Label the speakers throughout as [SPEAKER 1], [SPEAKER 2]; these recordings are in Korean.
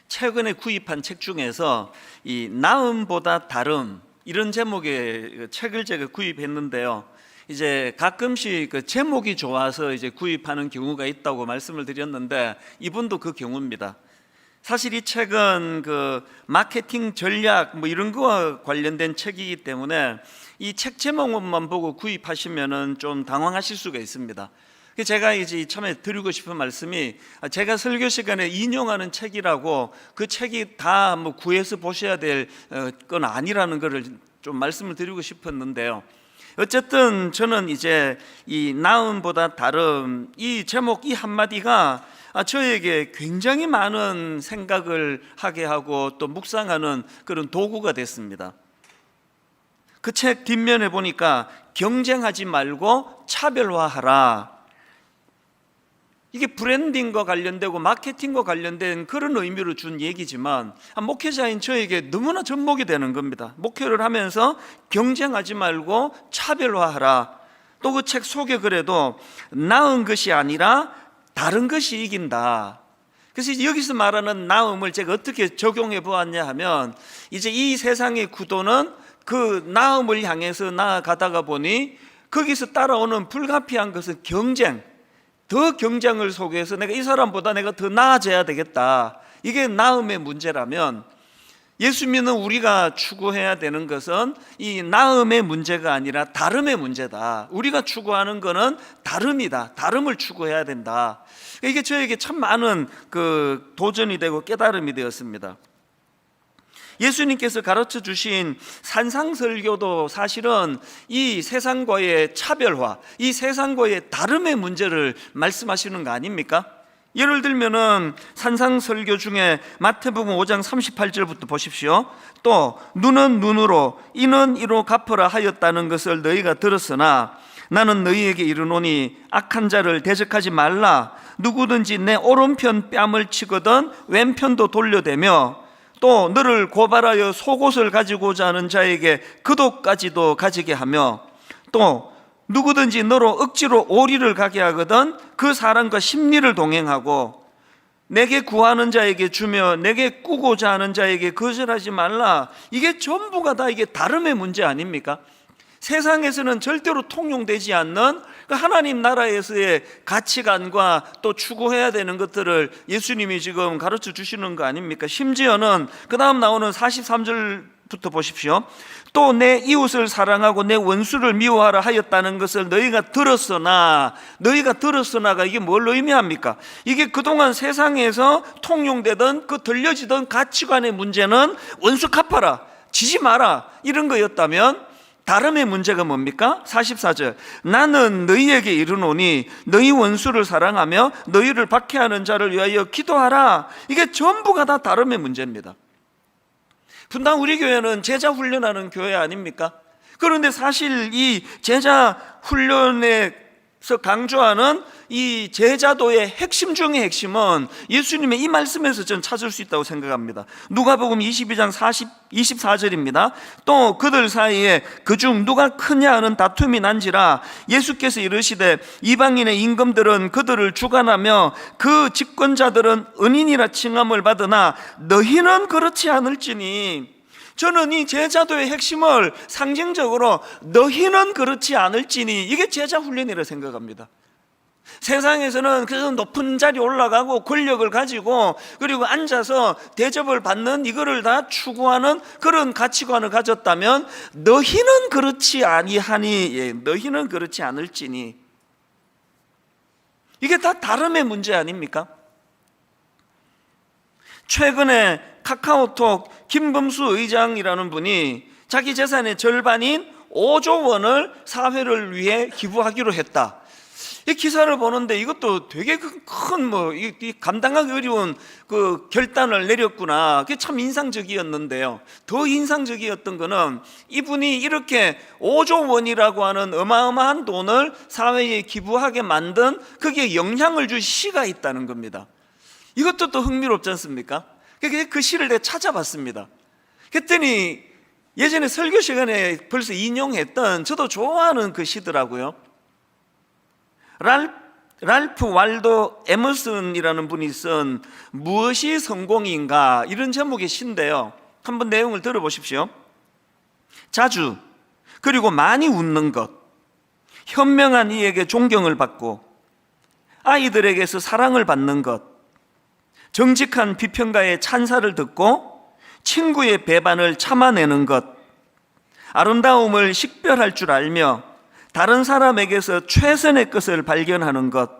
[SPEAKER 1] 최근에 구입한 책 중에서 이 나음보다 다름 이런 제목의 책을 제가 구입했는데요. 이제 가끔씩 그 제목이 좋아서 이제 구입하는 경우가 있다고 말씀을 드렸는데 이분도 그 경우입니다. 사실 이 책은 그 마케팅 전략 뭐 이런 거와 관련된 책이기 때문에 이 책 제목만 보고 구입하시면은 좀 당황하실 수가 있습니다. 제가 이제 처음에 드리고 싶은 말씀이, 제가 설교 시간에 인용하는 책이라고 그 책이 다 뭐 구해서 보셔야 될 건 아니라는 것을 좀 말씀을 드리고 싶었는데요. 어쨌든 저는 이제 이 나음보다 다름 이 제목 이 한마디가 저에게 굉장히 많은 생각을 하게 하고 또 묵상하는 그런 도구가 됐습니다. 그 책 뒷면에 보니까 경쟁하지 말고 차별화하라. 이게 브랜딩과 관련되고 마케팅과 관련된 그런 의미로 준 얘기지만 목회자인 저에게 너무나 접목이 되는 겁니다. 목회를 하면서 경쟁하지 말고 차별화하라. 또 그 책 속에 그래도 나은 것이 아니라 다른 것이 이긴다. 그래서 여기서 말하는 나음을 제가 어떻게 적용해 보았냐 하면, 이제 이 세상의 구도는 그 나음을 향해서 나아가다가 보니 거기서 따라오는 불가피한 것은 경쟁, 더 경쟁을 속에서 내가 이 사람보다 내가 더 나아져야 되겠다, 이게 나음의 문제라면, 예수 믿는 우리가 추구해야 되는 것은 이 나음의 문제가 아니라 다름의 문제다. 우리가 추구하는 것은 다름이다. 다름을 추구해야 된다. 이게 저에게 참 많은 그 도전이 되고 깨달음이 되었습니다. 예수님께서 가르쳐 주신 산상설교도 사실은 이 세상과의 차별화, 이 세상과의 다름의 문제를 말씀하시는 거 아닙니까? 예를 들면은 산상설교 중에 마태복음 5장 38절부터 보십시오. 또 눈은 눈으로 이는 이로 갚으라 하였다는 것을 너희가 들었으나 나는 너희에게 이르노니 악한 자를 대적하지 말라. 누구든지 내 오른편 뺨을 치거든 왼편도 돌려대며 또 너를 고발하여 속옷을 가지고자 하는 자에게 그옷까지도 가지게 하며 또 누구든지 너로 억지로 오리를 가게 하거든 그 사람과 심리를 동행하고 내게 구하는 자에게 주며 내게 꾸고자 하는 자에게 거절하지 말라. 이게 전부가 다 이게 다름의 문제 아닙니까? 세상에서는 절대로 통용되지 않는 하나님 나라에서의 가치관과 또 추구해야 되는 것들을 예수님이 지금 가르쳐 주시는 거 아닙니까? 심지어는 그 다음 나오는 43절부터 보십시오. 또 내 이웃을 사랑하고 내 원수를 미워하라 하였다는 것을 너희가 들었으나가 이게 뭘 의미합니까? 이게 그동안 세상에서 통용되던 그 들려지던 가치관의 문제는 원수 갚아라, 지지 마라 이런 거였다면, 다름의 문제가 뭡니까? 44절 나는 너희에게 이르노니 너희 원수를 사랑하며 너희를 박해하는 자를 위하여 기도하라. 이게 전부가 다 다름의 문제입니다. 분당 우리 교회는 제자 훈련하는 교회 아닙니까? 그런데 사실 이 제자 훈련에서 강조하는 이 제자도의 핵심 중의 핵심은 예수님의 이 말씀에서 저는 찾을 수 있다고 생각합니다. 누가복음 22장 24절입니다. 또 그들 사이에 그중 누가 크냐 하는 다툼이 난지라 예수께서 이르시되 이방인의 임금들은 그들을 주관하며 그 집권자들은 은인이라 칭함을 받으나 너희는 그렇지 않을지니. 저는 이 제자도의 핵심을 상징적으로 너희는 그렇지 않을지니, 이게 제자 훈련이라 생각합니다. 세상에서는 그래서 높은 자리에 올라가고 권력을 가지고 그리고 앉아서 대접을 받는 이거를 다 추구하는 그런 가치관을 가졌다면 너희는 그렇지 아니하니, 너희는 그렇지 않을지니, 이게 다 다름의 문제 아닙니까? 최근에 카카오톡 김범수 의장이라는 분이 자기 재산의 절반인 5조 원을 사회를 위해 기부하기로 했다. 이 기사를 보는데 이것도 되게 큰 감당하기 어려운 그 결단을 내렸구나. 그게 참 인상적이었는데요. 더 인상적이었던 거는 이분이 이렇게 5조 원이라고 하는 어마어마한 돈을 사회에 기부하게 만든 거기에 영향을 줄 시가 있다는 겁니다. 이것도 또 흥미롭지 않습니까? 그 시를 내가 찾아봤습니다. 그랬더니 예전에 설교 시간에 벌써 인용했던 저도 좋아하는 그 시더라고요. 랄프 랄프 waldo 에머슨이라는 분이 쓴 무엇이 성공인가 이런 제목의 시인데요, 한번 내용을 들어보십시오. 자주 그리고 많이 웃는 것, 현명한 이에게 존경을 받고 아이들에게서 사랑을 받는 것, 정직한 비평가의 찬사를 듣고 친구의 배반을 참아내는 것, 아름다움을 식별할 줄 알며 다른 사람에게서 최선의 것을 발견하는 것,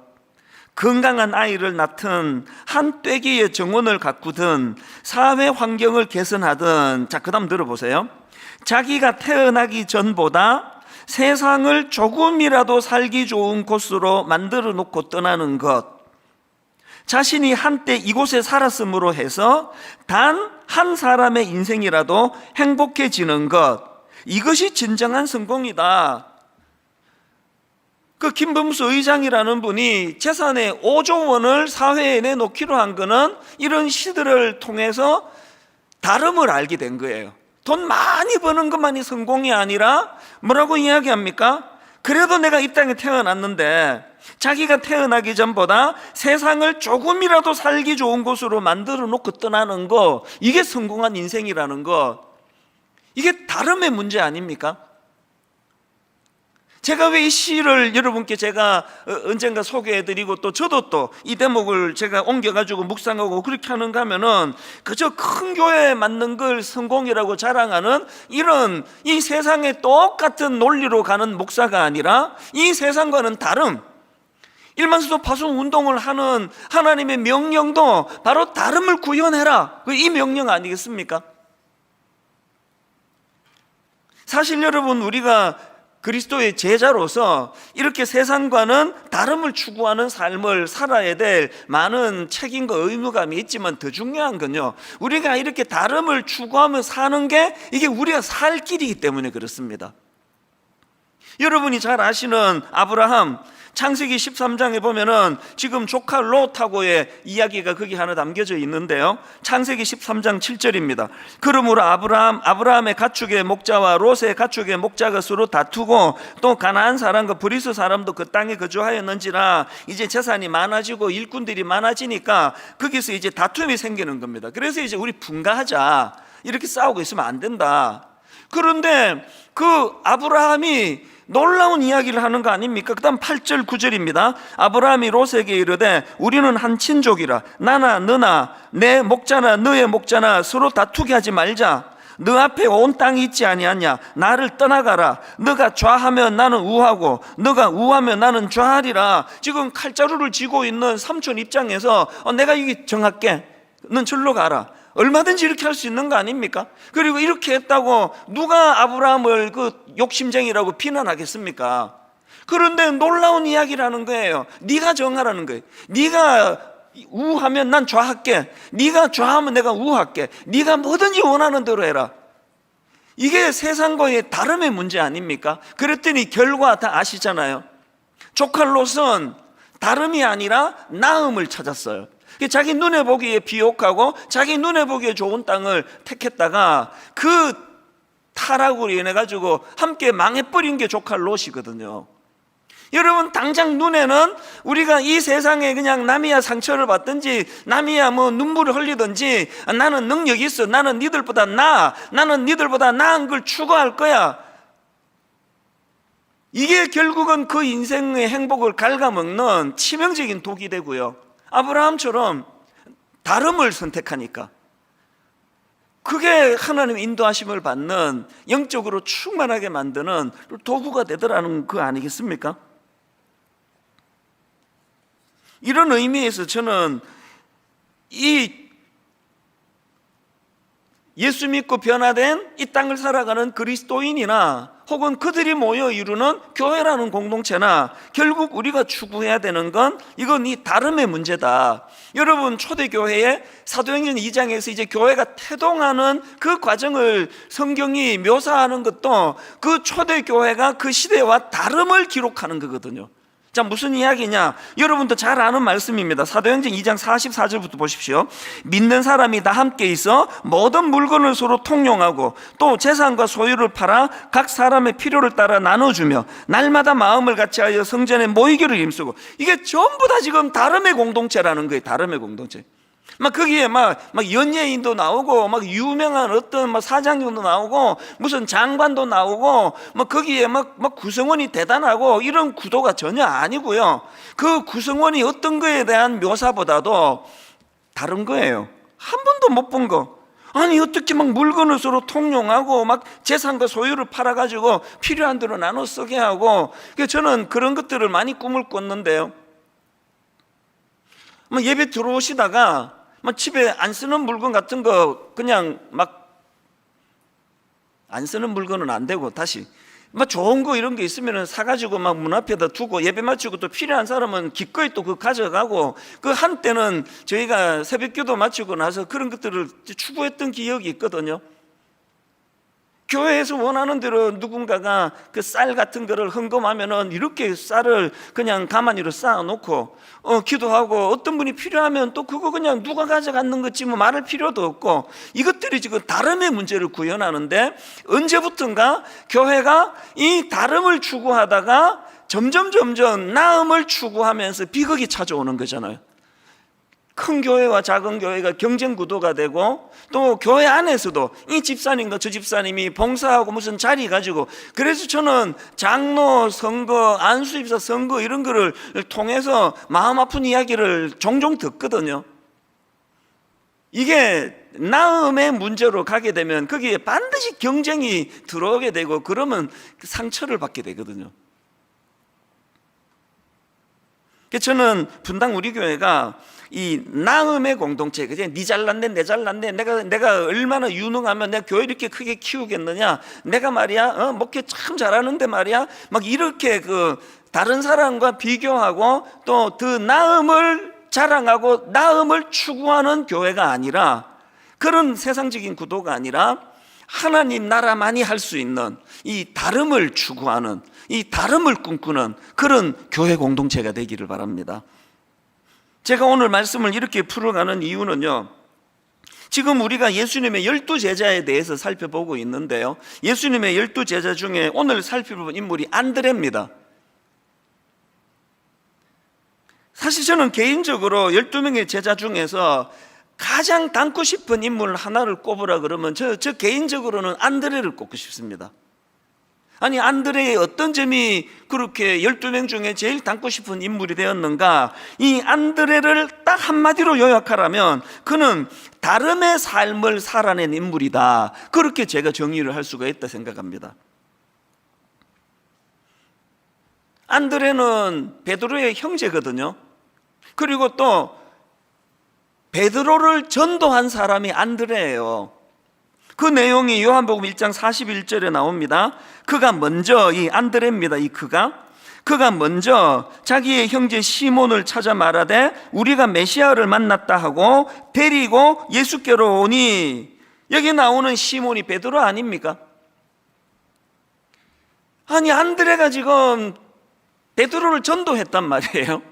[SPEAKER 1] 건강한 아이를 낳든 한 떼기의 정원을 가꾸든 사회 환경을 개선하든, 자, 그 다음 들어보세요. 자기가 태어나기 전보다 세상을 조금이라도 살기 좋은 곳으로 만들어 놓고 떠나는 것, 자신이 한때 이곳에 살았으므로 해서 단 한 사람의 인생이라도 행복해지는 것, 이것이 진정한 성공이다. 그 김범수 의장이라는 분이 재산의 5조 원을 사회에 내놓기로 한 거는 이런 시들을 통해서 다름을 알게 된 거예요. 돈 많이 버는 것만이 성공이 아니라 뭐라고 이야기합니까? 그래도 내가 이 땅에 태어났는데 자기가 태어나기 전보다 세상을 조금이라도 살기 좋은 곳으로 만들어 놓고 떠나는 거, 이게 성공한 인생이라는 거, 이게 다름의 문제 아닙니까? 제가 왜 이 시를 여러분께 제가 언젠가 소개해드리고 또 저도 또 이 대목을 제가 옮겨가지고 묵상하고 그렇게 하는가 하면은 그저 큰 교회에 맞는 걸 성공이라고 자랑하는 이런 이 세상에 똑같은 논리로 가는 목사가 아니라 이 세상과는 다름, 일만수도 파송 운동을 하는 하나님의 명령도 바로 다름을 구현해라, 이 명령 아니겠습니까? 사실 여러분, 우리가 그리스도의 제자로서 이렇게 세상과는 다름을 추구하는 삶을 살아야 될 많은 책임과 의무감이 있지만, 더 중요한 건요, 우리가 이렇게 다름을 추구하며 사는 게 이게 우리가 살 길이기 때문에 그렇습니다. 여러분이 잘 아시는 아브라함, 창세기 13장에 보면은 지금 조카 롯하고의 이야기가 거기 하나 담겨져 있는데요, 창세기 13장 7절입니다. 그러므로 아브라함의 가축의 목자와 롯의 가축의 목자가 서로 다투고 또 가나안 사람과 브리스 사람도 그 땅에 거주하였는지라, 이제 재산이 많아지고 일꾼들이 많아지니까 거기서 이제 다툼이 생기는 겁니다. 그래서 이제 우리 분가하자, 이렇게 싸우고 있으면 안 된다. 그런데 그 아브라함이 놀라운 이야기를 하는 거 아닙니까? 그 다음 8절 9절입니다 아브라함이 롯에게 이르되 우리는 한 친족이라 나나 너나 내 목자나 너의 목자나 서로 다투게 하지 말자. 너 앞에 온 땅이 있지 아니하냐? 나를 떠나가라. 너가 좌하면 나는 우하고 너가 우하면 나는 좌하리라. 지금 칼자루를 쥐고 있는 삼촌 입장에서 내가 이게 정할게, 넌 절로 가라, 얼마든지 이렇게 할 수 있는 거 아닙니까? 그리고 이렇게 했다고 누가 아브라함을 그 욕심쟁이라고 비난하겠습니까? 그런데 놀라운 이야기를 하는 거예요. 네가 정하라는 거예요. 네가 우하면 난 좌할게, 네가 좌하면 내가 우할게, 네가 뭐든지 원하는 대로 해라. 이게 세상과의 다름의 문제 아닙니까? 그랬더니 결과 다 아시잖아요. 조카 롯은 다름이 아니라 나음을 찾았어요. 자기 눈에 보기에 비옥하고 자기 눈에 보기에 좋은 땅을 택했다가 그 타락으로 인해 가지고 함께 망해버린 게 조카 롯이거든요. 여러분, 당장 눈에는 우리가 이 세상에 그냥 남이야 상처를 받든지 남이야 뭐 눈물을 흘리든지 나는 능력이 있어, 나는 니들보다 나아, 나는 니들보다 나은 걸 추구할 거야, 이게 결국은 그 인생의 행복을 갉아먹는 치명적인 독이 되고요, 아브라함처럼 다름을 선택하니까 그게 하나님의 인도하심을 받는, 영적으로 충만하게 만드는 도구가 되더라는 거 아니겠습니까? 이런 의미에서 저는 이 예수 믿고 변화된 이 땅을 살아가는 그리스도인이나 혹은 그들이 모여 이루는 교회라는 공동체나 결국 우리가 추구해야 되는 건 이건 이 다름의 문제다. 여러분, 초대교회의 사도행전 2장에서 이제 교회가 태동하는 그 과정을 성경이 묘사하는 것도 그 초대교회가 그 시대와 다름을 기록하는 거거든요. 자, 무슨 이야기냐? 여러분도 잘 아는 말씀입니다. 사도행전 2장 44절부터 보십시오. 믿는 사람이 다 함께 있어 모든 물건을 서로 통용하고 또 재산과 소유를 팔아 각 사람의 필요를 따라 나눠주며 날마다 마음을 같이하여 성전에 모이기를 힘쓰고. 이게 전부 다 지금 다름의 공동체라는 거예요. 다름의 공동체. 막 거기에 막 연예인도 나오고 막 유명한 어떤 막 사장님도 나오고 무슨 장관도 나오고 막 거기에 막 구성원이 대단하고 이런 구도가 전혀 아니고요. 그 구성원이 어떤 거에 대한 묘사보다도 다른 거예요. 한 번도 못 본 거. 아니 어떻게 막 물건을 서로 통용하고 막 재산과 소유를 팔아가지고 필요한 대로 나눠 쓰게 하고. 그래서 저는 그런 것들을 많이 꿈을 꿨는데요. 막 예배 들어오시다가 막 집에 안 쓰는 물건 같은 거 그냥 막 안 쓰는 물건은 안 되고 다시 막 좋은 거 이런 게 있으면 사가지고 막 문 앞에다 두고 예배 마치고 또 필요한 사람은 기꺼이 또 그거 가져가고. 그 한때는 저희가 새벽기도 마치고 나서 그런 것들을 추구했던 기억이 있거든요. 교회에서 원하는 대로 누군가가 그 쌀 같은 거를 헌금하면은 이렇게 쌀을 그냥 가만히로 쌓아놓고 기도하고 어떤 분이 필요하면 또 그거 그냥 누가 가져갔는 거지 뭐 말할 필요도 없고. 이것들이 지금 다름의 문제를 구현하는데 언제부턴가 교회가 이 다름을 추구하다가 점점 나음을 추구하면서 비극이 찾아오는 거잖아요. 큰 교회와 작은 교회가 경쟁 구도가 되고 또 교회 안에서도 이 집사님과 저 집사님이 봉사하고 무슨 자리 가지고. 그래서 저는 장로 선거, 안수입사 선거 이런 거를 통해서 마음 아픈 이야기를 종종 듣거든요. 이게 나음의 문제로 가게 되면 거기에 반드시 경쟁이 들어오게 되고 그러면 상처를 받게 되거든요. 그래서 저는 분당 우리 교회가 이 나음의 공동체, 그냥 니 잘났네, 내 잘났네, 내가 얼마나 유능하면 내가 교회 이렇게 크게 키우겠느냐, 내가 말이야, 목회 참 잘하는데 말이야, 막 이렇게 그 다른 사람과 비교하고 또 그 나음을 자랑하고 나음을 추구하는 교회가 아니라, 그런 세상적인 구도가 아니라 하나님 나라만이 할 수 있는 이 다름을 추구하는, 이 다름을 꿈꾸는 그런 교회 공동체가 되기를 바랍니다. 제가 오늘 말씀을 이렇게 풀어가는 이유는요, 지금 우리가 예수님의 12제자에 대해서 살펴보고 있는데요, 예수님의 12제자 중에 오늘 살펴볼 인물이 안드레입니다. 사실 저는 개인적으로 12명의 제자 중에서 가장 닮고 싶은 인물 하나를 꼽으라 그러면 저 개인적으로는 안드레를 꼽고 싶습니다. 아니, 안드레의 어떤 점이 그렇게 12명 중에 제일 닮고 싶은 인물이 되었는가? 이 안드레를 딱 한마디로 요약하라면 그는 다름의 삶을 살아낸 인물이다, 그렇게 제가 정의를 할 수가 있다 생각합니다. 안드레는 베드로의 형제거든요. 그리고 또 베드로를 전도한 사람이 안드레예요. 그 내용이 요한복음 1장 41절에 나옵니다. 그가 먼저, 이 안드레입니다. 그가 먼저 자기의 형제 시몬을 찾아 말하되 우리가 메시아를 만났다 하고 데리고 예수께로 오니. 여기 나오는 시몬이 베드로 아닙니까? 아니, 안드레가 지금 베드로를 전도했단 말이에요.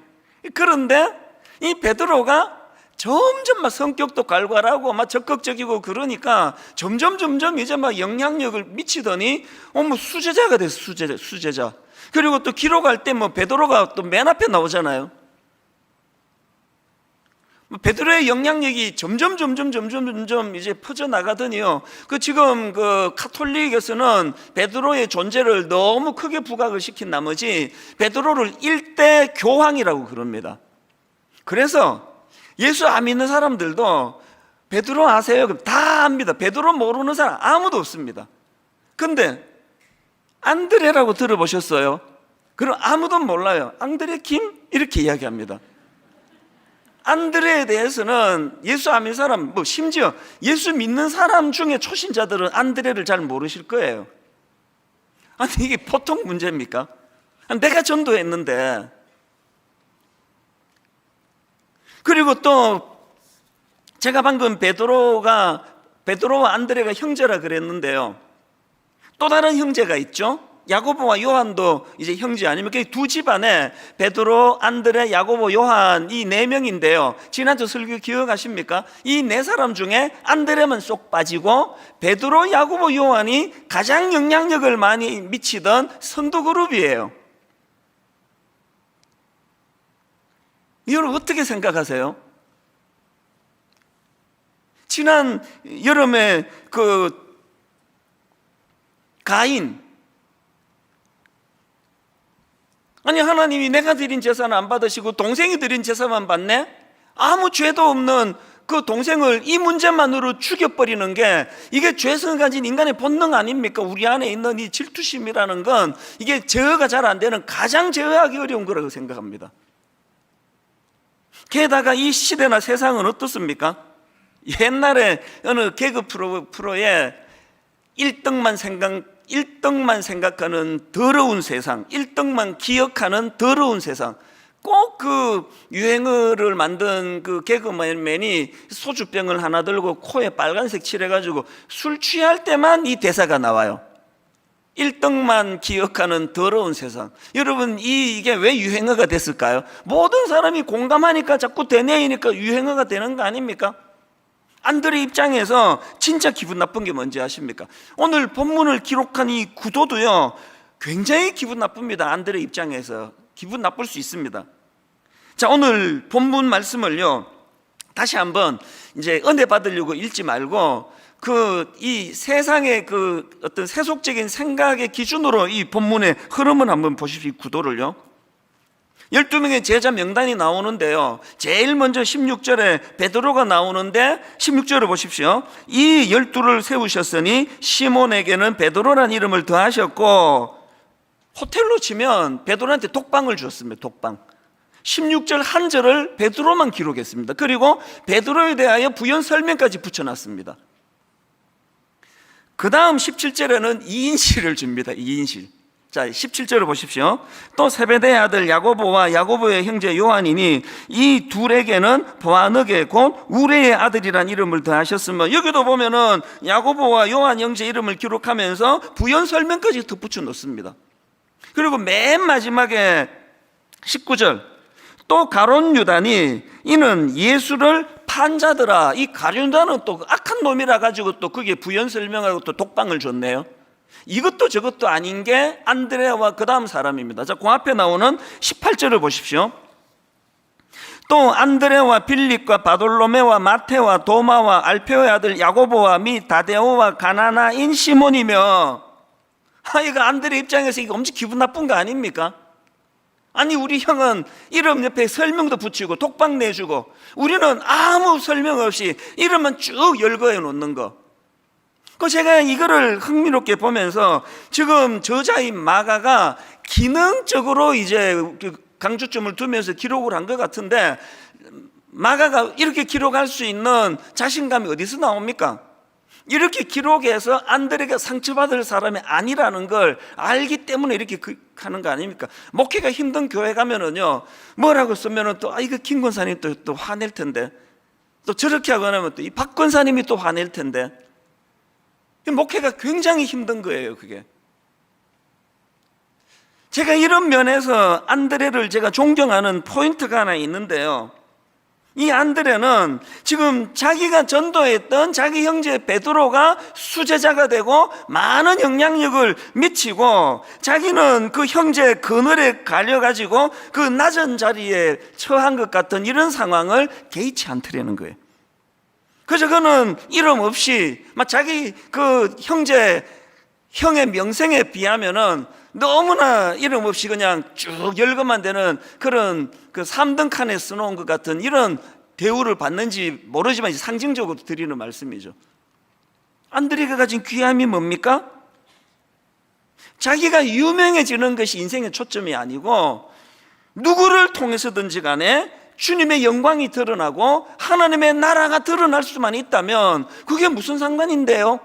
[SPEAKER 1] 그런데 이 베드로가 점점 막 성격도 갈갈하고 막 적극적이고 그러니까 점점 이제 막 영향력을 미치더니 뭐 수제자가 됐어. 수제자. 그리고 또 기록할 때 뭐 베드로가 또 맨 앞에 나오잖아요. 베드로의 영향력이 점점 이제 퍼져나가더니요, 그 지금 그 카톨릭에서는 베드로의 존재를 너무 크게 부각을 시킨 나머지 베드로를 일대 교황이라고 그럽니다. 그래서 예수 안 믿는 사람들도 베드로 아세요? 그럼 다 압니다. 베드로 모르는 사람 아무도 없습니다. 근데 안드레라고 들어보셨어요? 그럼 아무도 몰라요. 안드레 김? 이렇게 이야기합니다. 안드레에 대해서는 예수 안 믿는 사람, 뭐 심지어 예수 믿는 사람 중에 초신자들은 안드레를 잘 모르실 거예요. 아니, 이게 보통 문제입니까? 내가 전도했는데. 그리고 또 제가 방금 베드로와 안드레가 형제라 그랬는데요, 또 다른 형제가 있죠. 야고보와 요한도 이제 형제 아닙니까? 두 집안에 베드로, 안드레, 야고보, 요한 이 네 명인데요. 지난주 설교 기억하십니까? 이 네 사람 중에 안드레만 쏙 빠지고 베드로, 야고보, 요한이 가장 영향력을 많이 미치던 선도 그룹이에요. 여러분 어떻게 생각하세요? 지난 여름에 그 가인, 아니 하나님이 내가 드린 제사는 안 받으시고 동생이 드린 제사만 받네? 아무 죄도 없는 그 동생을 이 문제만으로 죽여버리는 게 이게 죄성을 가진 인간의 본능 아닙니까? 우리 안에 있는 이 질투심이라는 건 이게 제어가 잘 안 되는 가장 제어하기 어려운 거라고 생각합니다. 게다가 이 시대나 세상은 어떻습니까? 옛날에 어느 개그 프로에 1등만 생각하는 더러운 세상, 1등만 기억하는 더러운 세상. 꼭 그 유행어를 만든 그 개그맨이 소주병을 하나 들고 코에 빨간색 칠해가지고 술 취할 때만 이 대사가 나와요. 1등만 기억하는 더러운 세상. 여러분 이게 왜 유행어가 됐을까요? 모든 사람이 공감하니까 자꾸 되뇌이니까 유행어가 되는 거 아닙니까? 안드레 입장에서 진짜 기분 나쁜 게 뭔지 아십니까? 오늘 본문을 기록한 이 구도도요 굉장히 기분 나쁩니다. 안드레 입장에서 기분 나쁠 수 있습니다. 자, 오늘 본문 말씀을요 다시 한번 이제 은혜 받으려고 읽지 말고 이 세상의 그 어떤 세속적인 생각의 기준으로 이 본문의 흐름을 한번 보십시오. 이 구도를요. 12명의 제자 명단이 나오는데요, 제일 먼저 16절에 베드로가 나오는데 16절을 보십시오. 이 12를 세우셨으니 시몬에게는 베드로란 이름을 더하셨고, 호텔로 치면 베드로한테 독방을 주었습니다. 독방. 16절 한 절을 베드로만 기록했습니다. 그리고 베드로에 대하여 부연 설명까지 붙여놨습니다. 그 다음 17절에는 2인실을 줍니다. 2인실. 자, 17절을 보십시오. 또 세베대의 아들 야고보와 야고보의 형제 요한이니 이 둘에게는 보아너게 곧 우레의 아들이란 이름을 더하셨으며, 여기도 보면은 야고보와 요한 형제 이름을 기록하면서 부연 설명까지 덧붙여 놓습니다. 그리고 맨 마지막에 19절, 또 가룟 유다니 이는 예수를 판 자더라. 이 가룟 유다는 또 악한 놈이라 가지고 또 그게 부연 설명하고 또 독방을 줬네요. 이것도 저것도 아닌 게 안드레와 그 다음 사람입니다. 자, 그 앞에 나오는 18절을 보십시오. 또 안드레와 빌립과 바돌로메와 마테와 도마와 알페오의 아들 야고보와 미 다데오와 가나나인 시몬이며, 이거 안드레 입장에서 이거 엄청 기분 나쁜 거 아닙니까? 아니 우리 형은 이름 옆에 설명도 붙이고 독방 내주고, 우리는 아무 설명 없이 이름만 쭉 열거해 놓는 거. 그 제가 이거를 흥미롭게 보면서 지금 저자인 마가가 기능적으로 이제 강조점을 두면서 기록을 한 것 같은데, 마가가 이렇게 기록할 수 있는 자신감이 어디서 나옵니까? 이렇게 기록해서 안드레가 상처받을 사람이 아니라는 걸 알기 때문에 이렇게 하는 거 아닙니까? 목회가 힘든 교회 가면은요, 뭐라고 쓰면은 또 이거 김 권사님 또 화낼 텐데, 또 저렇게 하고 나면 또 이 박 권사님이 또 화낼 텐데, 목회가 굉장히 힘든 거예요. 그게 제가 이런 면에서 안드레를 제가 존경하는 포인트가 하나 있는데요, 이 안드레는 지금 자기가 전도했던 자기 형제 베드로가 수제자가 되고 많은 영향력을 미치고, 자기는 그 형제 그늘에 갈려가지고 그 낮은 자리에 처한 것 같은 이런 상황을 개의치 않더라는 거예요. 그래서 그는 이름 없이 자기 그 형의 명성에 비하면은 너무나 이름 없이 그냥 쭉 열거만 되는 그런 그 3등 칸에 써놓은 것 같은 이런 대우를 받는지 모르지만 상징적으로 드리는 말씀이죠. 안드레가 가진 귀함이 뭡니까? 자기가 유명해지는 것이 인생의 초점이 아니고, 누구를 통해서든지 간에 주님의 영광이 드러나고 하나님의 나라가 드러날 수만 있다면 그게 무슨 상관인데요?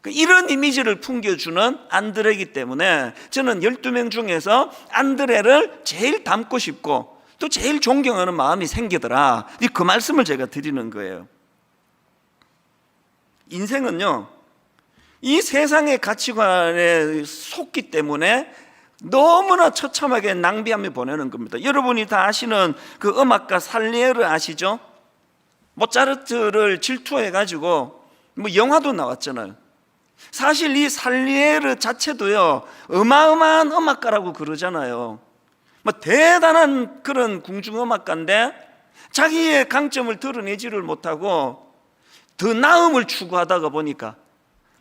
[SPEAKER 1] 이런 이미지를 풍겨주는 안드레이기 때문에 저는 12명 중에서 안드레를 제일 닮고 싶고 또 제일 존경하는 마음이 생기더라. 그 말씀을 제가 드리는 거예요. 인생은요, 이 세상의 가치관에 속기 때문에 너무나 처참하게 낭비하며 보내는 겁니다. 여러분이 다 아시는 그 음악가 살리에르 아시죠? 모차르트를 질투해가지고 뭐 영화도 나왔잖아요. 사실 이 살리에르 자체도요, 어마어마한 음악가라고 그러잖아요. 뭐 대단한 그런 궁중음악가인데 자기의 강점을 드러내지를 못하고 더 나음을 추구하다가 보니까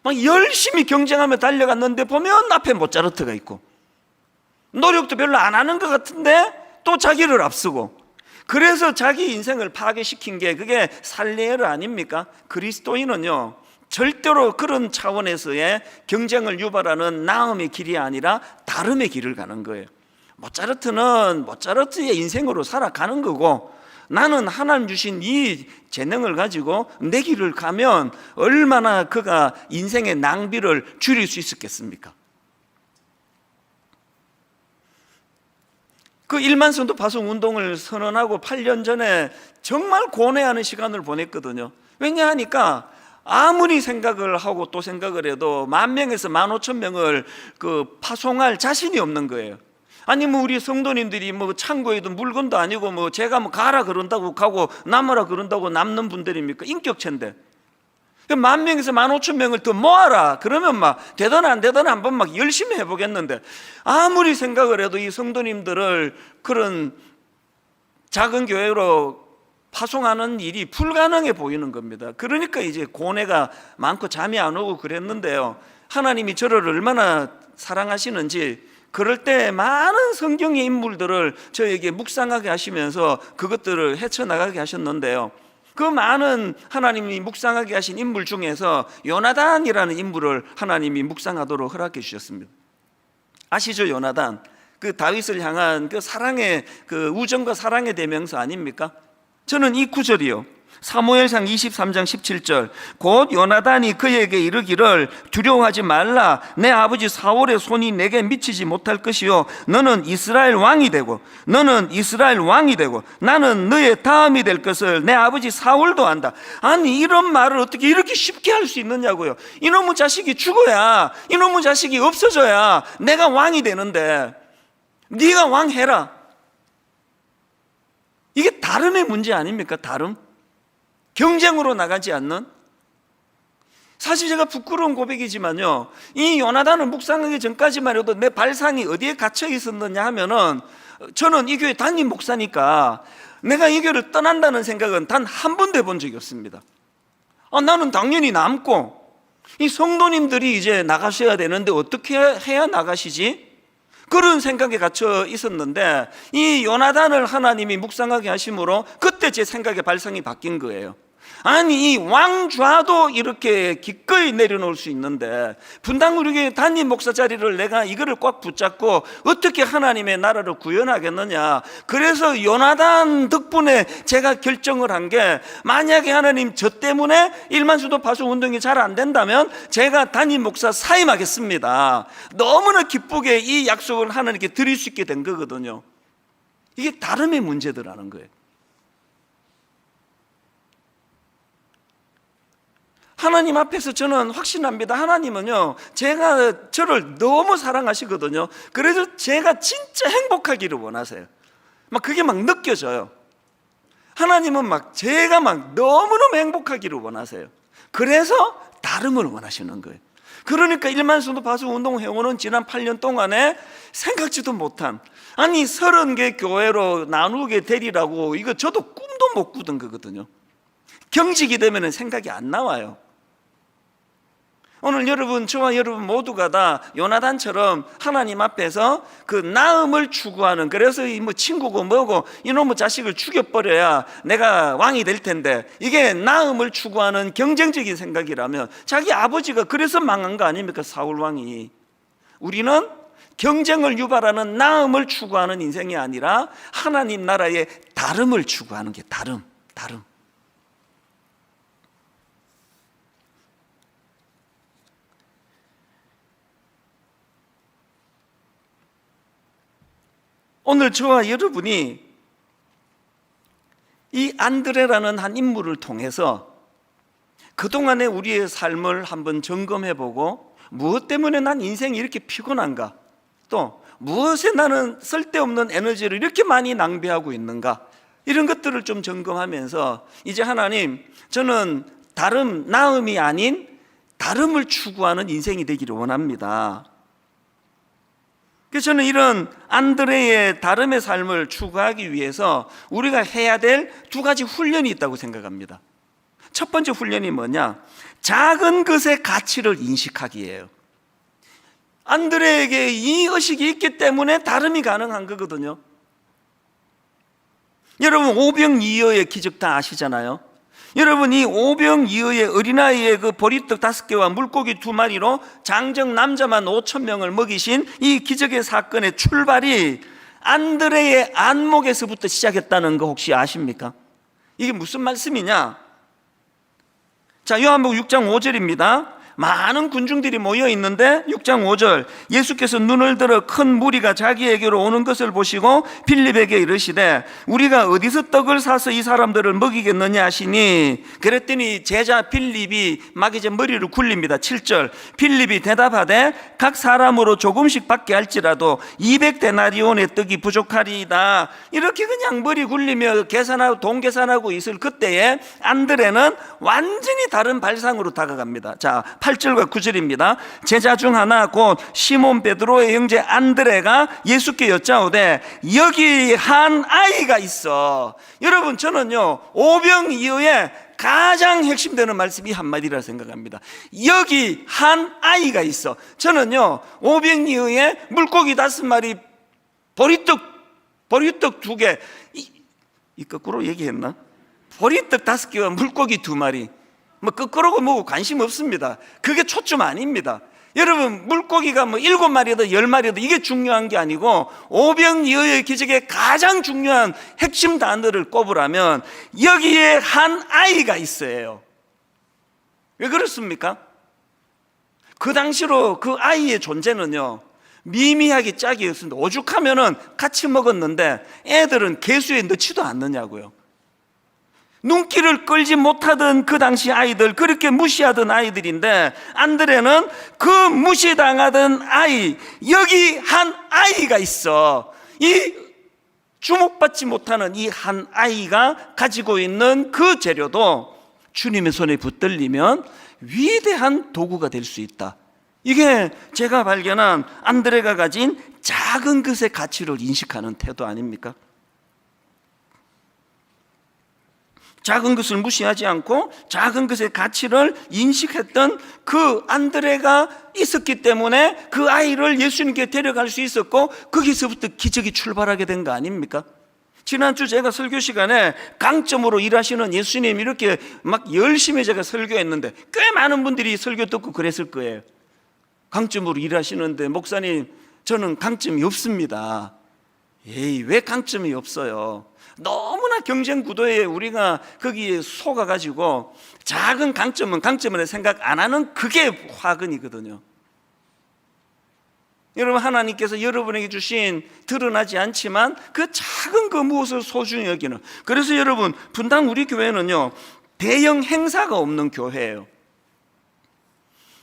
[SPEAKER 1] 막 열심히 경쟁하며 달려갔는데 보면 앞에 모차르트가 있고 노력도 별로 안 하는 것 같은데 또 자기를 앞서고, 그래서 자기 인생을 파괴시킨 게 그게 살리에르 아닙니까? 그리스도인은요, 절대로 그런 차원에서의 경쟁을 유발하는 나음의 길이 아니라 다름의 길을 가는 거예요. 모차르트는 모차르트의 인생으로 살아가는 거고, 나는 하나님 주신 이 재능을 가지고 내 길을 가면 얼마나 그가 인생의 낭비를 줄일 수 있었겠습니까? 그 1만 선도 파송 운동을 선언하고 8년 전에 정말 고뇌하는 시간을 보냈거든요. 왜냐하니까 아무리 생각을 하고 또 생각을 해도 10,000명에서 15,000명을 그 파송할 자신이 없는 거예요. 아니 뭐 우리 성도님들이 뭐 창고에도 물건도 아니고 뭐 제가 뭐 가라 그런다고 가고 남으라 그런다고 남는 분들입니까? 인격체인데 10,000명에서 15,000명을 더 모아라 그러면 막 되더나 안 되더나 한번 막 열심히 해보겠는데, 아무리 생각을 해도 이 성도님들을 그런 작은 교회로 파송하는 일이 불가능해 보이는 겁니다. 그러니까 이제 고뇌가 많고 잠이 안 오고 그랬는데요, 하나님이 저를 얼마나 사랑하시는지 그럴 때 많은 성경의 인물들을 저에게 묵상하게 하시면서 그것들을 헤쳐나가게 하셨는데요, 그 많은 하나님이 묵상하게 하신 인물 중에서 요나단이라는 인물을 하나님이 묵상하도록 허락해 주셨습니다. 아시죠? 요나단, 그 다윗을 향한 그 사랑의, 그 우정과 사랑의 대명사 아닙니까? 저는 이 구절이요, 사무엘상 23장 17절, 곧 요나단이 그에게 이르기를 두려워하지 말라, 내 아버지 사울의 손이 내게 미치지 못할 것이요 너는 이스라엘 왕이 되고 나는 너의 다음이 될 것을 내 아버지 사울도 안다. 아니 이런 말을 어떻게 이렇게 쉽게 할 수 있느냐고요. 이놈의 자식이 죽어야, 이놈의 자식이 없어져야 내가 왕이 되는데 네가 왕해라. 이게 다름의 문제 아닙니까? 다름? 경쟁으로 나가지 않는? 사실 제가 부끄러운 고백이지만요, 이 요나단을 묵상하기 전까지만 해도 내 발상이 어디에 갇혀 있었느냐 하면은, 저는 이 교회 담임 목사니까 내가 이 교회를 떠난다는 생각은 단 한 번도 해본 적이 없습니다. 나는 당연히 남고 이 성도님들이 이제 나가셔야 되는데 어떻게 해야 나가시지? 그런 생각에 갇혀 있었는데 이 요나단을 하나님이 묵상하게 하심으로 그때 제 생각의 발상이 바뀐 거예요. 아니 이 왕좌도 이렇게 기꺼이 내려놓을 수 있는데 분당 우리 교회 담임 목사 자리를 내가 이거를 꽉 붙잡고 어떻게 하나님의 나라를 구현하겠느냐. 그래서 요나단 덕분에 제가 결정을 한 게, 만약에 하나님 저 때문에 1만 수도 파송 운동이 잘 안 된다면 제가 담임 목사 사임하겠습니다. 너무나 기쁘게 이 약속을 하나님께 드릴 수 있게 된 거거든요. 이게 다름의 문제더라는 거예요. 하나님 앞에서 저는 확신합니다. 하나님은요, 제가 저를 너무 사랑하시거든요. 그래서 제가 진짜 행복하기를 원하세요. 막 그게 막 느껴져요. 하나님은 막 제가 막 너무너무 행복하기를 원하세요. 그래서 다름을 원하시는 거예요. 그러니까 1만 수도 파송 운동 해오는 지난 8년 동안에 생각지도 못한, 아니 30개 교회로 나누게 되리라고, 이거 저도 꿈도 못 꾸던 거거든요. 경직이 되면 생각이 안 나와요. 오늘 여러분, 저와 여러분 모두가 다 요나단처럼 하나님 앞에서 그 나음을 추구하는, 그래서 뭐 친구고 뭐고 이놈의 자식을 죽여버려야 내가 왕이 될 텐데, 이게 나음을 추구하는 경쟁적인 생각이라면 자기 아버지가 그래서 망한 거 아닙니까? 사울 왕이. 우리는 경쟁을 유발하는 나음을 추구하는 인생이 아니라 하나님 나라의 다름을 추구하는 게 다름. 오늘 저와 여러분이 이 안드레라는 한 인물을 통해서 그동안의 우리의 삶을 한번 점검해보고 무엇 때문에 난 인생이 이렇게 피곤한가, 또 무엇에 나는 쓸데없는 에너지를 이렇게 많이 낭비하고 있는가, 이런 것들을 좀 점검하면서 이제 하나님, 저는 나음이 아닌 다름을 추구하는 인생이 되기를 원합니다. 그래서 저는 이런 안드레의 다름의 삶을 추구하기 위해서 우리가 해야 될 두 가지 훈련이 있다고 생각합니다. 첫 번째 훈련이 뭐냐? 작은 것의 가치를 인식하기예요. 안드레에게 이 의식이 있기 때문에 다름이 가능한 거거든요. 여러분, 오병이어의 기적 다 아시잖아요. 여러분, 이 오병이어의 어린아이의 그 보리떡 5개와 물고기 2마리로 장정 남자만 5,000명을 먹이신 이 기적의 사건의 출발이 안드레의 안목에서부터 시작했다는 거 혹시 아십니까? 이게 무슨 말씀이냐? 자, 요한복음 6장 5절입니다. 많은 군중들이 모여 있는데 6장 5절, 예수께서 눈을 들어 큰 무리가 자기에게로 오는 것을 보시고 빌립에게 이르시되 우리가 어디서 떡을 사서 이 사람들을 먹이겠느냐 하시니, 그랬더니 제자 빌립이 막 이제 머리를 굴립니다. 7절, 빌립이 대답하되 각 사람으로 조금씩 받게 할지라도 200데나리온의 떡이 부족하리이다. 이렇게 그냥 머리 굴리며 계산하고 돈 계산하고 있을 그때에 안드레는 완전히 다른 발상으로 다가갑니다. 자, 8절과 9절입니다. 제자 중 하나 곧 시몬 베드로의 형제 안드레가 예수께 여짜오되 여기 한 아이가 있어. 여러분, 저는요 오병이어의 가장 핵심되는 말씀이 한마디라 생각합니다. 여기 한 아이가 있어. 저는요 오병이어의 물고기 5마리, 보리떡 2개, 이 거꾸로 얘기했나? 보리떡 5개와 물고기 2마리, 뭐 거꾸로고 뭐고 관심 없습니다. 그게 초점 아닙니다. 여러분, 물고기가 뭐 7마리든 10마리든 이게 중요한 게 아니고, 오병이어의 기적의 가장 중요한 핵심 단어를 꼽으라면 여기에 한 아이가 있어요. 왜 그렇습니까? 그 당시로 그 아이의 존재는요 미미하게 짝이 없습니다. 오죽하면은 같이 먹었는데 애들은 개수에 넣지도 않느냐고요. 눈길을 끌지 못하던 그 당시 아이들, 그렇게 무시하던 아이들인데 안드레는 그 무시당하던 아이, 여기 한 아이가 있어. 이 주목받지 못하는 이 한 아이가 가지고 있는 그 재료도 주님의 손에 붙들리면 위대한 도구가 될 수 있다. 이게 제가 발견한 안드레가 가진 작은 것의 가치를 인식하는 태도 아닙니까? 작은 것을 무시하지 않고 작은 것의 가치를 인식했던 그 안드레가 있었기 때문에 그 아이를 예수님께 데려갈 수 있었고, 거기서부터 기적이 출발하게 된 거 아닙니까? 지난주 제가 설교 시간에 강점으로 일하시는 예수님 이렇게 막 열심히 제가 설교했는데 꽤 많은 분들이 설교 듣고 그랬을 거예요. 강점으로 일하시는데 목사님, 저는 강점이 없습니다. 에이, 왜 강점이 없어요? 너무나 경쟁 구도에 우리가 거기에 속아가지고 작은 강점을 생각 안 하는, 그게 화근이거든요. 여러분, 하나님께서 여러분에게 주신 드러나지 않지만 그 작은 그 무엇을 소중히 여기는, 그래서 여러분, 분당 우리 교회는요 대형 행사가 없는 교회예요.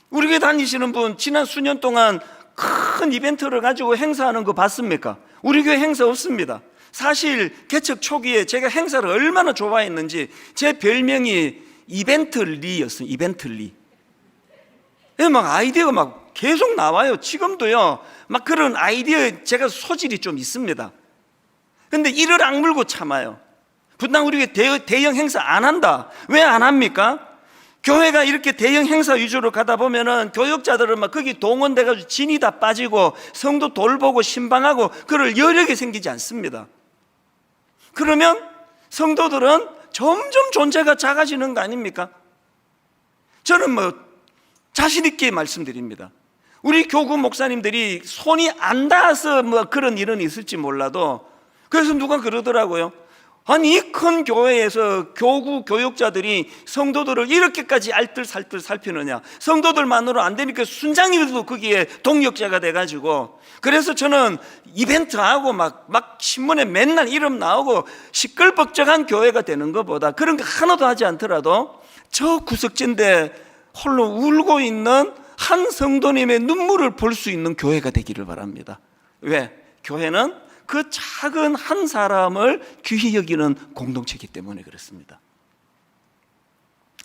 [SPEAKER 1] 우리 교회 다니시는 분 지난 수년 동안 큰 이벤트를 가지고 행사하는 거 봤습니까? 우리 교회 행사 없습니다. 사실 개척 초기에 제가 행사를 얼마나 좋아했는지 제 별명이 이벤트리였어요. 이벤트리. 막 아이디어가 막 계속 나와요. 지금도요 막 그런 아이디어에 제가 소질이 좀 있습니다. 근데 이를 악물고 참아요. 분당 우리 교회 대형 행사 안 한다. 왜 안 합니까? 교회가 이렇게 대형 행사 위주로 가다 보면은 교역자들은 막 거기 동원돼가지고 진이 다 빠지고 성도 돌보고 신방하고 그럴 여력이 생기지 않습니다. 그러면 성도들은 점점 존재가 작아지는 거 아닙니까? 저는 뭐 자신 있게 말씀드립니다. 우리 교구 목사님들이 손이 안 닿아서 뭐 그런 일은 있을지 몰라도, 그래서 누가 그러더라고요. 아니, 이 큰 교회에서 교구 교육자들이 성도들을 이렇게까지 알뜰살뜰 살피느냐, 성도들만으로 안 되니까 순장님도 거기에 동력자가 돼가지고, 그래서 저는 이벤트하고 막 신문에 맨날 이름 나오고 시끌벅적한 교회가 되는 것보다, 그런 거 하나도 하지 않더라도 저 구석진데 홀로 울고 있는 한 성도님의 눈물을 볼 수 있는 교회가 되기를 바랍니다. 왜? 교회는 그 작은 한 사람을 귀히 여기는 공동체이기 때문에 그렇습니다.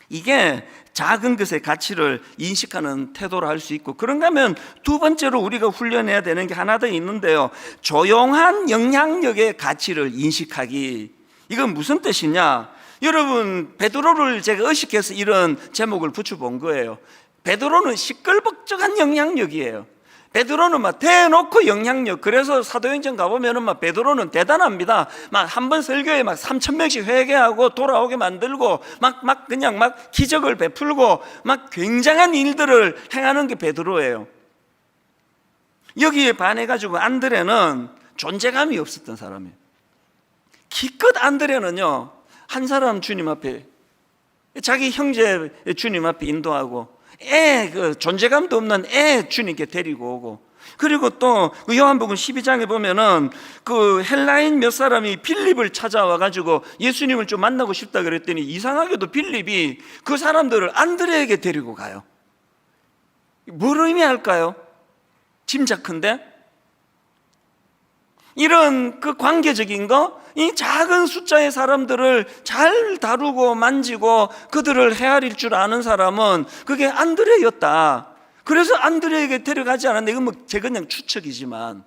[SPEAKER 1] 이게 작은 것의 가치를 인식하는 태도로 할 수 있고, 그런가 하면 두 번째로 우리가 훈련해야 되는 게 하나 더 있는데요, 조용한 영향력의 가치를 인식하기. 이건 무슨 뜻이냐? 여러분, 베드로를 제가 의식해서 이런 제목을 붙여본 거예요. 베드로는 시끌벅적한 영향력이에요. 베드로는 막 대놓고 영향력. 그래서 사도행전 가보면은 막 베드로는 대단합니다. 막 한 번 설교에 막 3,000명씩 회개하고 돌아오게 만들고 그냥 기적을 베풀고 막 굉장한 일들을 행하는 게 베드로예요. 여기에 반해가지고 안드레는 존재감이 없었던 사람이에요. 기껏 안드레는요, 한 사람 주님 앞에, 자기 형제 주님 앞에 인도하고, 그 존재감도 없는 애 주님께 데리고 오고, 그리고 또 요한복음 12장에 보면은 그 헬라인 몇 사람이 빌립을 찾아와 가지고 예수님을 좀 만나고 싶다 그랬더니 이상하게도 빌립이 그 사람들을 안드레에게 데리고 가요. 뭘 의미할까요? 짐작컨대 이런 그 관계적인 거, 이 작은 숫자의 사람들을 잘 다루고 만지고 그들을 헤아릴 줄 아는 사람은 그게 안드레였다. 그래서 안드레에게 데려가지 않았는데, 이건 제 그냥 추측이지만,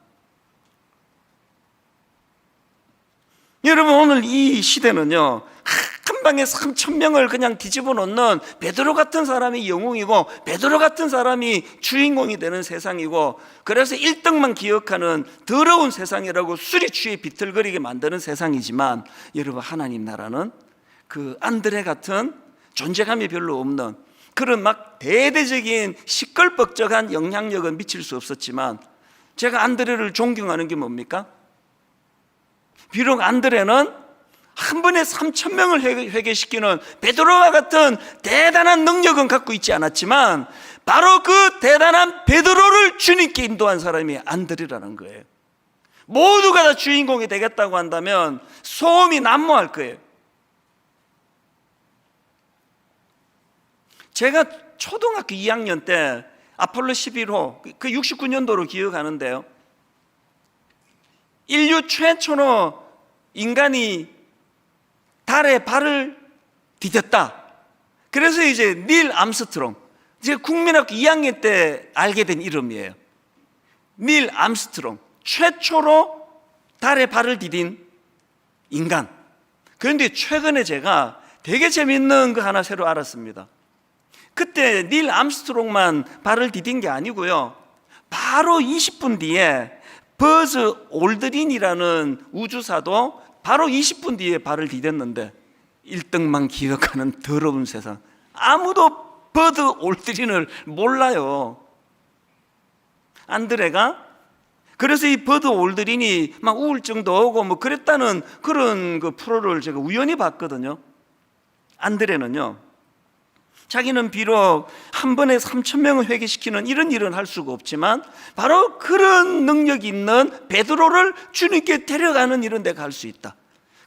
[SPEAKER 1] 여러분, 오늘 이 시대는요, 한 방에 3,000명을 그냥 뒤집어 놓는 베드로 같은 사람이 영웅이고 베드로 같은 사람이 주인공이 되는 세상이고, 그래서 1등만 기억하는 더러운 세상이라고 수리추에 비틀거리게 만드는 세상이지만, 여러분, 하나님 나라는 그 안드레 같은 존재감이 별로 없는 그런 막 대대적인 시끌벅적한 영향력은 미칠 수 없었지만, 제가 안드레를 존경하는 게 뭡니까? 비록 안드레는 한 번에 3,000명을 회개시키는 베드로와 같은 대단한 능력은 갖고 있지 않았지만, 바로 그 대단한 베드로를 주님께 인도한 사람이 안드레라는 거예요. 모두가 다 주인공이 되겠다고 한다면 소음이 난무할 거예요. 제가 초등학교 2학년 때 아폴로 11호, 그 69년도로 기억하는데요, 인류 최초로 인간이 달에 발을 디뎠다. 그래서 이제 닐 암스트롱, 제가 국민학교 2학년 때 알게 된 이름이에요. 닐 암스트롱, 최초로 달에 발을 디딘 인간. 그런데 최근에 제가 되게 재밌는 거 하나 새로 알았습니다. 그때 닐 암스트롱만 발을 디딘 게 아니고요, 바로 20분 뒤에 버즈 올드린이라는 우주사도 바로 20분 뒤에 발을 디뎠는데, 1등만 기억하는 더러운 세상. 아무도 버즈 올드린을 몰라요. 안드레가 그래서 이 버드 올드린이 막 우울증도 오고 뭐 그랬다는 그런 그 프로를 제가 우연히 봤거든요. 안드레는요, 자기는 비록 한 번에 3,000명을 회개시키는 이런 일은 할 수가 없지만, 바로 그런 능력이 있는 베드로를 주님께 데려가는 이런 데 갈 수 있다.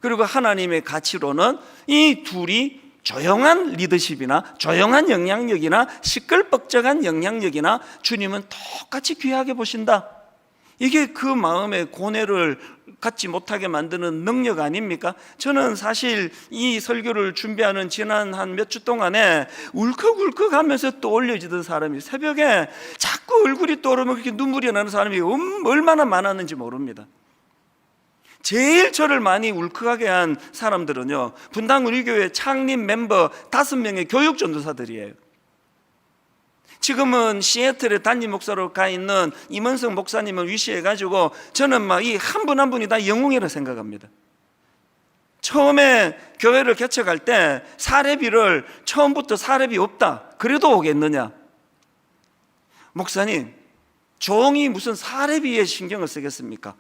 [SPEAKER 1] 그리고 하나님의 가치로는 이 둘이 조용한 리더십이나 조용한 영향력이나 시끌벅적한 영향력이나 주님은 똑같이 귀하게 보신다. 이게 그 마음의 고뇌를 갖지 못하게 만드는 능력 아닙니까? 저는 사실 이 설교를 준비하는 지난 한 몇 주 동안에 울컥울컥 하면서 또 올려지던 사람이, 새벽에 자꾸 얼굴이 떠오르면 그렇게 눈물이 나는 사람이 얼마나 많았는지 모릅니다. 제일 저를 많이 울컥하게 한 사람들은요, 분당 우리 교회 창립 멤버 5명의 교육 전도사들이에요. 지금은 시애틀에 담임 목사로 가 있는 임원석 목사님을 위시해가지고 저는 막 이 한 분 한 분이 다 영웅이라 생각합니다. 처음에 교회를 개척할 때 사례비를 처음부터 사례비 없다 그래도 오겠느냐? 목사님, 종이 무슨 사례비에 신경을 쓰겠습니까?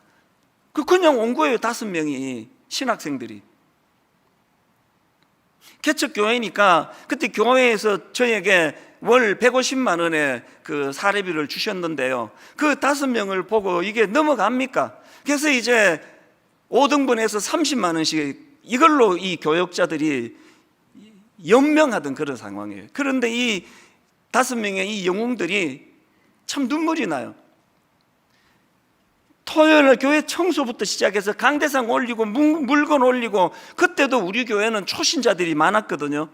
[SPEAKER 1] 그냥 온 거예요. 5명이 신학생들이. 개척교회니까 그때 교회에서 저에게 월 150만 원의 그 사례비를 주셨는데요, 그 5명을 보고 이게 넘어갑니까? 그래서 이제 5등분해서 30만 원씩 이걸로 이 교역자들이 연명하던 그런 상황이에요. 그런데 이 5명의 이 영웅들이 참 눈물이 나요. 토요일날 교회 청소부터 시작해서 강대상 올리고 물건 올리고, 그때도 우리 교회는 초신자들이 많았거든요.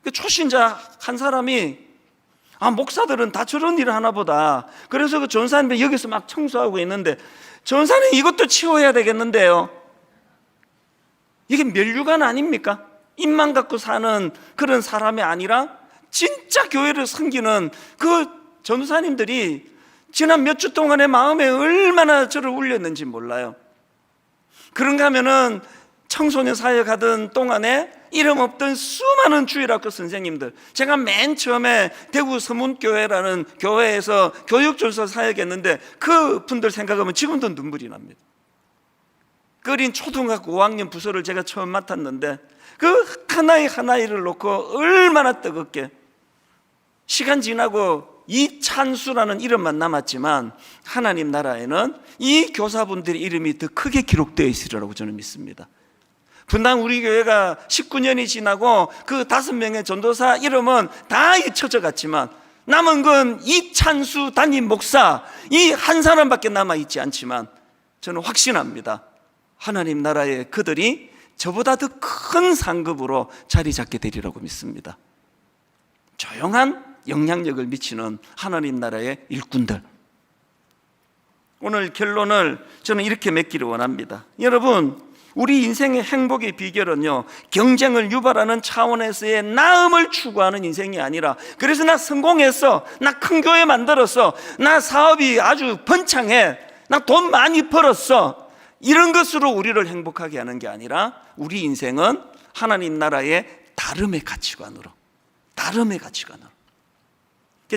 [SPEAKER 1] 그 초신자 한 사람이 목사들은 다 저런 일을 하나 보다. 그래서 그 전사님이 여기서 막 청소하고 있는데, 전사님 이것도 치워야 되겠는데요. 이게 면류관 아닙니까? 입만 갖고 사는 그런 사람이 아니라 진짜 교회를 섬기는 그 전사님들이 지난 몇 주 동안의 마음에 얼마나 저를 울렸는지 몰라요. 그런가 하면은 청소년 사역하던 동안에 이름 없던 수많은 주일학교 선생님들, 제가 맨 처음에 대구 서문교회라는 교회에서 교육전서 사역했는데 그 분들 생각하면 지금도 눈물이 납니다. 어린 초등학교 5학년 부서를 제가 처음 맡았는데 그 하나를 놓고 얼마나 뜨겁게, 시간 지나고 이찬수라는 이름만 남았지만 하나님 나라에는 이 교사분들의 이름이 더 크게 기록되어 있으리라고 저는 믿습니다. 분당 우리 교회가 19년이 지나고 그 5명의 전도사 이름은 다 잊혀져 갔지만 남은 건 이찬수 담임 목사 이 한 사람밖에 남아있지 않지만, 저는 확신합니다. 하나님 나라에 그들이 저보다 더 큰 상급으로 자리 잡게 되리라고 믿습니다. 조용한 영향력을 미치는 하나님 나라의 일꾼들. 오늘 결론을 저는 이렇게 맺기를 원합니다. 여러분, 우리 인생의 행복의 비결은요, 경쟁을 유발하는 차원에서의 나음을 추구하는 인생이 아니라, 그래서 나 성공했어, 나 큰 교회 만들었어, 나 사업이 아주 번창해, 나 돈 많이 벌었어, 이런 것으로 우리를 행복하게 하는 게 아니라, 우리 인생은 하나님 나라의 다름의 가치관으로.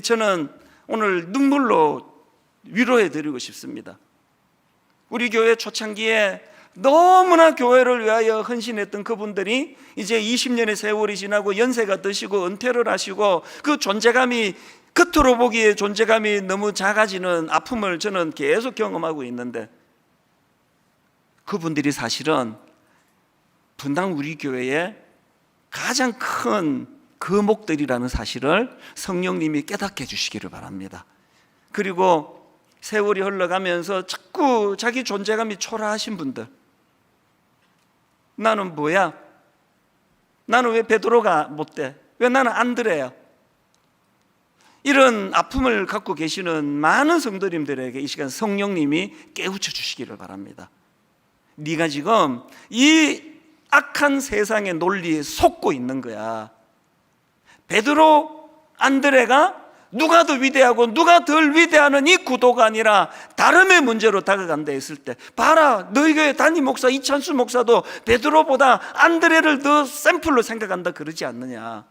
[SPEAKER 1] 저는 오늘 눈물로 위로해 드리고 싶습니다. 우리 교회 초창기에 너무나 교회를 위하여 헌신했던 그분들이 이제 20년의 세월이 지나고 연세가 드시고 은퇴를 하시고, 그 존재감이, 겉으로 보기에 존재감이 너무 작아지는 아픔을 저는 계속 경험하고 있는데, 그분들이 사실은 분당 우리 교회의 가장 큰 거목들이라는 사실을 성령님이 깨닫게 해주시기를 바랍니다. 그리고 세월이 흘러가면서 자꾸 자기 존재감이 초라하신 분들, 나는 뭐야? 나는 왜 베드로가 못 돼? 왜 나는 안드레야? 이런 아픔을 갖고 계시는 많은 성도님들에게 이 시간 성령님이 깨우쳐 주시기를 바랍니다. 네가 지금 이 악한 세상의 논리에 속고 있는 거야. 베드로, 안드레가 누가 더 위대하고 누가 덜 위대하는 이 구도가 아니라 다름의 문제로 다가간다 했을 때, 봐라, 너희 교회 담임 목사 이찬수 목사도 베드로보다 안드레를 더 샘플로 생각한다 그러지 않느냐.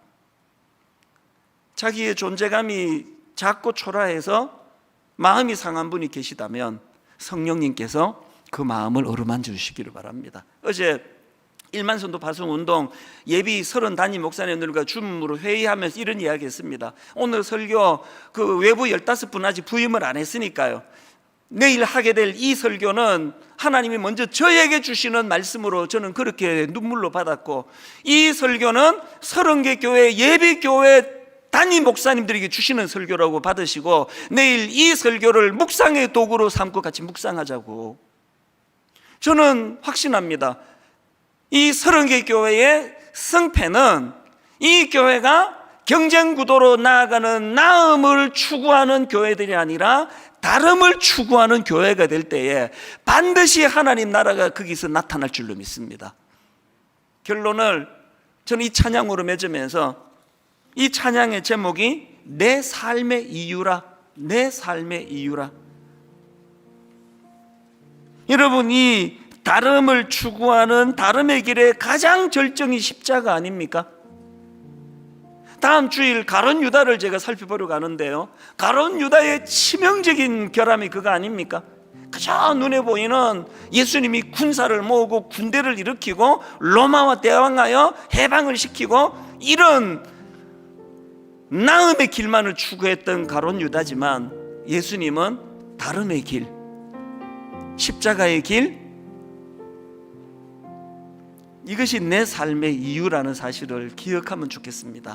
[SPEAKER 1] 자기의 존재감이 작고 초라해서 마음이 상한 분이 계시다면 성령님께서 그 마음을 어루만져 주시기를 바랍니다. 어제 일만선도 파송운동 예비 30 담임 목사님들과 줌으로 회의하면서 이런 이야기 했습니다. 오늘 설교 그 외부 15분 아직 부임을 안 했으니까요, 내일 하게 될 이 설교는 하나님이 먼저 저에게 주시는 말씀으로 저는 그렇게 눈물로 받았고, 이 설교는 30개 교회 예비 교회 담임 목사님들에게 주시는 설교라고 받으시고, 내일 이 설교를 묵상의 도구로 삼고 같이 묵상하자고. 저는 확신합니다. 이 30개 교회의 성패는 이 교회가 경쟁 구도로 나아가는 나음을 추구하는 교회들이 아니라 다름을 추구하는 교회가 될 때에 반드시 하나님 나라가 거기서 나타날 줄로 믿습니다. 결론을 저는 이 찬양으로 맺으면서, 이 찬양의 제목이 내 삶의 이유라. 내 삶의 이유라. 여러분, 이 다름을 추구하는 다름의 길의 가장 절정이 십자가 아닙니까? 다음 주일 가룟 유다를 제가 살펴보러 가는데요, 가룟 유다의 치명적인 결함이 그거 아닙니까? 그저 눈에 보이는 예수님이 군사를 모으고 군대를 일으키고 로마와 대항하여 해방을 시키고 이런 나음의 길만을 추구했던 가룟 유다지만, 예수님은 다름의 길, 십자가의 길, 이것이 내 삶의 이유라는 사실을 기억하면 좋겠습니다.